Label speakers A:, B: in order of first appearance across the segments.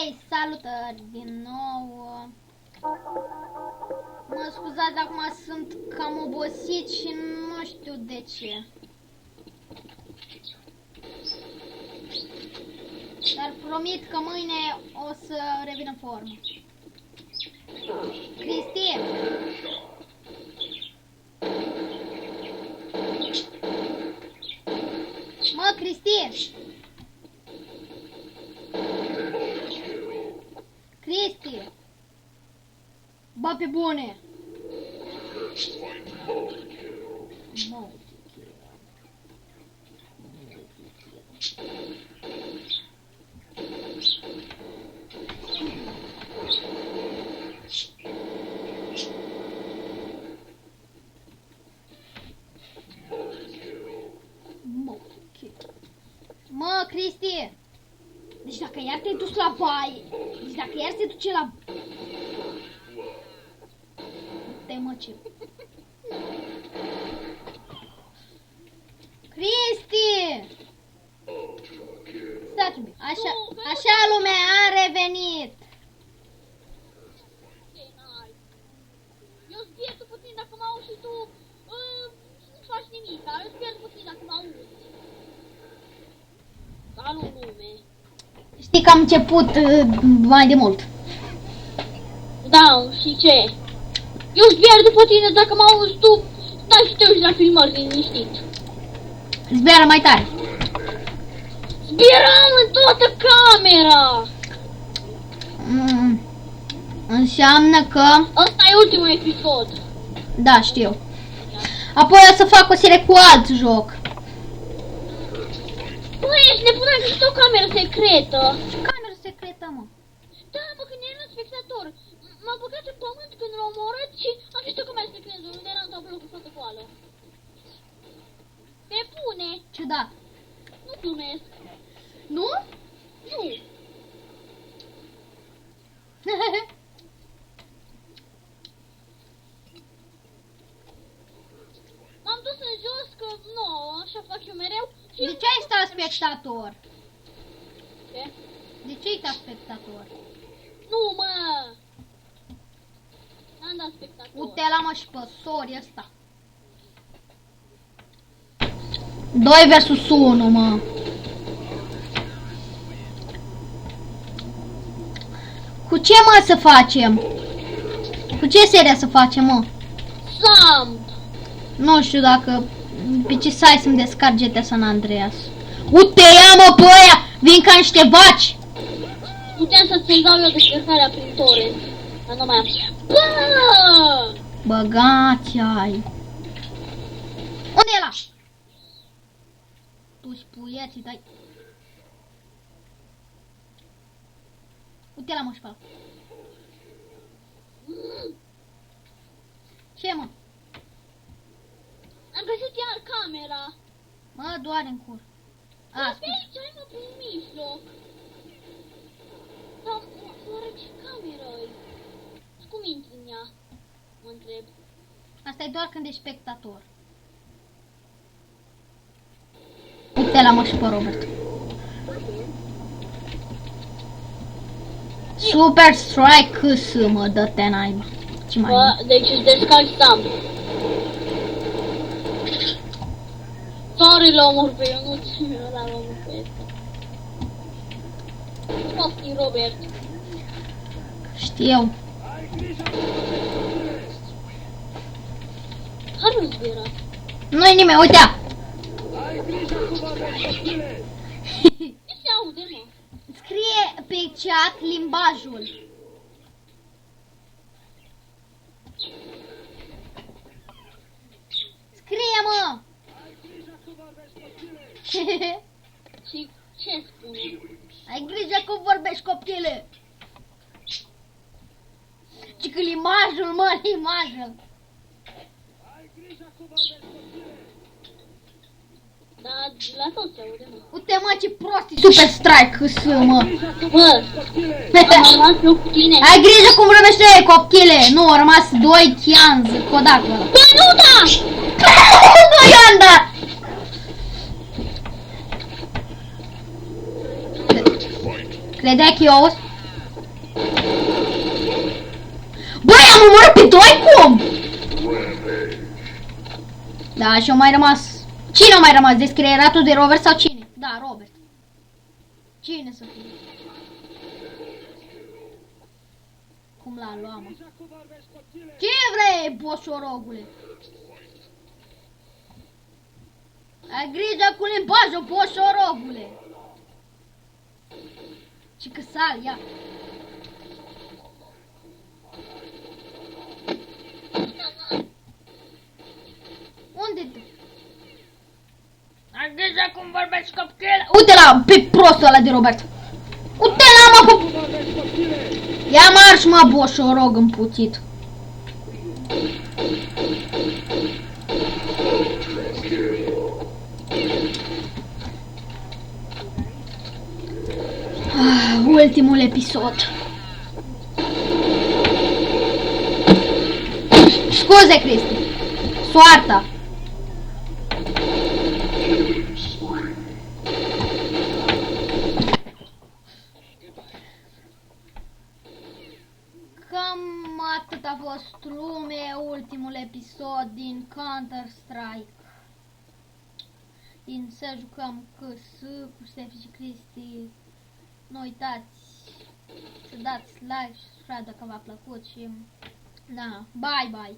A: Hei, salutări din nou. Mă scuzați, acum sunt cam obosit și nu știu de ce. Dar promit că mâine o să revin în formă. Cristi! Mă, Cristi! Cristi! Bă, pe bune! Mă, Cristi! Deci dacă iar te-ai dus la baie, deci dacă iar se duce la... Te-ai mă ce... Cristi! Stați-mi, așa lumea a revenit!
B: Eu îți pierd puțin dacă mă auzi și tu nu faci nimic, dar eu îți pierd puțin dacă mă auzi. Salut lume!
A: Știi că am început mai de mult.
B: Da, și ce? Eu îți pierd după tine dacă mă auzi tu, stai și te uiți la filmări liniștit.
A: Zbiară mai tare.
B: Zbieram în toată camera!
A: Înseamnă că...
B: Ăsta e ultimul episod.
A: Da, știu. Apoi o să fac o serie cu alt joc.
B: Băi, ești nebunat că este o cameră secretă.
A: Ce cameră secretă, mă?
B: Da, mă, când eram spectator, m-a băgat în pământ când l-a omorât și am văzut o cameră secretă unde era în tablou cu toată goală. Pe bune!
A: Ciudat.
B: Nu glumesc.
A: Nu?
B: Nu. M-am dus în jos că, nu, așa fac eu mereu. Și
A: De ce ai stat spectator?
B: Ce?
A: De ce ai stat spectator?
B: Nu, mă! N-am dat spectator.
A: Uite-la, mă, și pe sori ăsta. 2 versus 1, mă. Cu ce, mă, să facem? Cu ce seria să facem, mă?
B: Samp!
A: Nu știu dacă... Pe ce site să-mi descarc GTA San Andreas. Uite, ia, mă, pe ăia! Vin ca niște vaci!
B: Puteam să-ți dau eu descărcarea prin torrent. Dar nu mai am. Bă!
A: Băgați ai. Unde e ăla? Tu spuieții, dai. Uite la, mă, șpal. Ce, mă?
B: Am găsit iar camera.
A: Mă, doare în cur. A,
B: Pe aici, ai mă prin mijloc. Dar, oare ce cameră-i? Cum intri în ea? Mă întreb.
A: asta e doar când ești spectator. Uite la, mă, și pe Robert. Super Strike câs, mă, dă-te naiba. Ce mai
B: Bă, deci îți descarci Samp. Sorry, l-am omor pe Ionuț. L-am omor pe ăsta. Poftim, Robert.
A: știu.
B: Hai nu zbiera.
A: Nu-i nimeni, uite-a.
B: Ce se aude, mă?
A: Scrie pe chat limbajul. Scrie, mă.
B: Și ce spune?
A: Ai grijă cum vorbești, copile. Și că limajul, mă, limajul.
B: Dar la tot se aude, mă.
A: Uite, mă, ce prost e Super Strike câs, mă.
B: Bă, am rămas eu cu tine.
A: Ai grijă cum vorbește ei, copile. Nu, au rămas 2 chianz, Kodak ăla.
B: Bă, nu da!
A: Nu i-am dat. Credeai că eu auzi? am omorât pe doi cum? Da, și au mai rămas... Cine a mai rămas? Descrieratul de Robert sau cine? Da, Robert. Cine să fie? Cum l-a luat, mă? Ce vrei, boșorogule? Ai grijă cu limbajul, boșorogule! Ce că sal, ia! Unde-te? Ai grijă cum vorbești copil! Uite la pe prostul ăla de Robert! Uite la mă, ia marș, mă, boșorog împuțit! Ultimul episod. Scuze, Cristi. Soarta. Cam atât a fost, lume, ultimul episod din Counter-Strike. Din Să Jucăm CS cu Ștefi și Cristi. Nu uitați să dați like și subscribe dacă v-a plăcut și da, bye bye.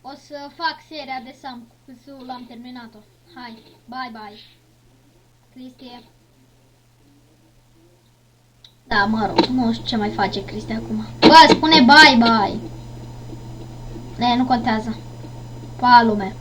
A: O să fac seria de Sam cu PS-ul, am terminat-o. Hai, bye bye. Cristi. Da, mă rog, nu știu ce mai face Cristi acum. Bă, spune bye bye. Nu contează. Pa, lume.